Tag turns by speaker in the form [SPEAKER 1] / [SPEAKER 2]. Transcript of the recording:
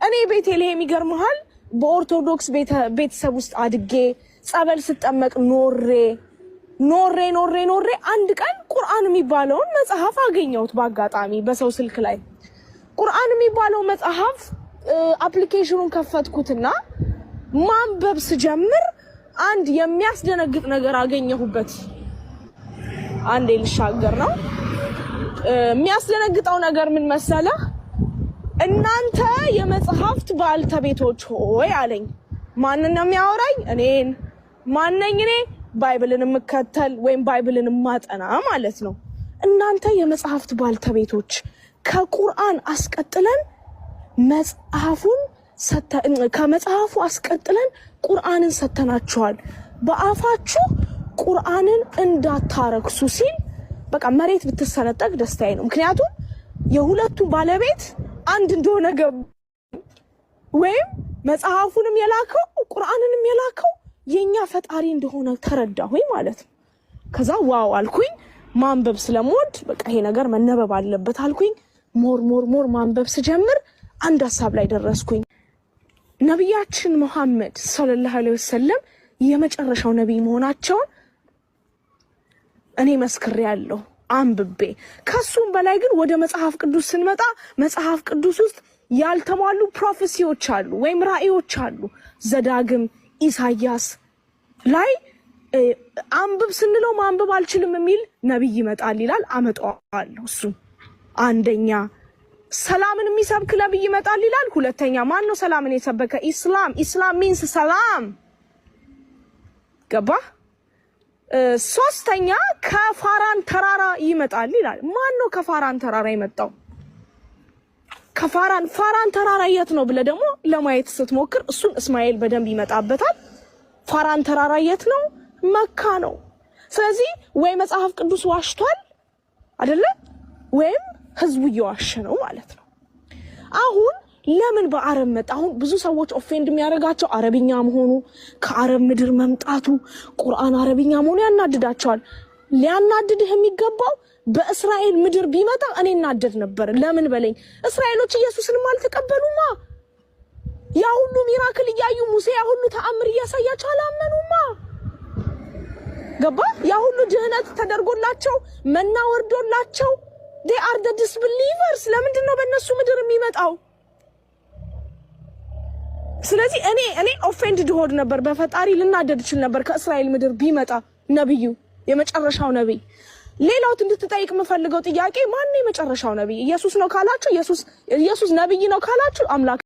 [SPEAKER 1] እኔ ቤተልሔም ይገርምሃል በኦርቶዶክስ ቤተሰብ ውስጥ አድጌ ጸበል ስጠመቅ ኖሬ አንድ ቀን ቁርአን የሚባለውን መጽሐፍ አገኘሁት በአጋጣሚ በሰው ስልክ ላይ ቁርአን የሚባለው መጽሐፍ አፕሊኬሽኑን ከፈትኩትና ማንበብ ስጀምር አንድ የሚያስደነግጥ ነገር አገኘሁበት። አንዴ ልሻገር ነው። የሚያስደነግጠው ነገር ምን መሰለህ? እናንተ የመጽሐፍት ባልተቤቶች ሆይ አለኝ። ማንን ነው የሚያወራኝ? እኔን። ማንነኝ እኔ? ባይብልን የምከተል ወይም ባይብልን ማጠና ማለት ነው። እናንተ የመጽሐፍት ባልተቤቶች ከቁርአን አስቀጥለን ከመጽሐፉ አስቀጥለን ቁርአንን ሰተናችኋል። በአፋችሁ ቁርአንን እንዳታረክሱ ሲል በቃ መሬት ብትሰነጠቅ ደስታዬ ነው። ምክንያቱም የሁለቱ ባለቤት አንድ እንደሆነ ወይም መጽሐፉንም የላከው ቁርአንንም የላከው የኛ ፈጣሪ እንደሆነ ተረዳሁኝ ማለት ነው። ከዛ ዋው አልኩኝ። ማንበብ ስለምወድ በቃ ይሄ ነገር መነበብ አለበት አልኩኝ። ሞር ማንበብ ስጀምር አንድ ሐሳብ ላይ ደረስኩኝ። ነብያችን መሐመድ ሰለላሁ ዐለይሂ ወሰለም የመጨረሻው ነብይ መሆናቸውን እኔ መስክሬያለሁ አንብቤ። ከሱም በላይ ግን ወደ መጽሐፍ ቅዱስ ስንመጣ መጽሐፍ ቅዱስ ውስጥ ያልተሟሉ ፕሮፌሲዎች አሉ ወይም ራእዮች አሉ። ዘዳግም ኢሳያስ ላይ አንብብ ስንለው ማንበብ አልችልም የሚል ነብይ ይመጣል ይላል። አመጣዋለሁ። እሱ አንደኛ። ሰላምን የሚሰብክ ነብይ ይመጣል ይላል። ሁለተኛ። ማን ነው ሰላምን የሰበከ? ኢስላም ሚንስ ሰላም። ገባ? ሶስተኛ ከፋራን ተራራ ይመጣል ይላል። ማን ነው ከፋራን ተራራ የመጣው? ፋራን ተራራ የት ነው ብለ ደግሞ ለማየት ስትሞክር እሱን እስማኤል በደንብ ይመጣበታል። ፋራን ተራራ የት ነው? መካ ነው። ስለዚህ ወይ መጽሐፍ ቅዱስ ዋሽቷል አይደለ? ወይም ህዝቡ እየዋሸ ነው ማለት ነው። አሁን ለምን በአረብ መጣ? አሁን ብዙ ሰዎች ኦፌንድ የሚያደርጋቸው አረብኛ መሆኑ፣ ከአረብ ምድር መምጣቱ፣ ቁርአን አረብኛ መሆኑ ያናድዳቸዋል። ሊያናድድህ የሚገባው በእስራኤል ምድር ቢመጣ እኔ እናደድ ነበር። ለምን በለኝ። እስራኤሎች ኢየሱስንም አልተቀበሉማ። ያ ሁሉ ሚራክል እያዩ ሙሴ ያ ሁሉ ተአምር እያሳያቸው አላመኑማ። ገባ? ያ ሁሉ ድህነት ተደርጎላቸው መና ወርዶላቸው they are the disbelievers። ለምንድን ነው በእነሱ ምድር የሚመጣው? ስለዚህ እኔ ኦፌንድድ ሆድ ነበር በፈጣሪ ልናደድ ይችል ነበር ከእስራኤል ምድር ቢመጣ ነብዩ፣ የመጨረሻው ነብይ። ሌላው እንድትጠይቅ የምፈልገው ጥያቄ ማን ነው የመጨረሻው ነብይ? ኢየሱስ ነው ካላችሁ ኢየሱስ ነብይ ነው ካላችሁ አምላክ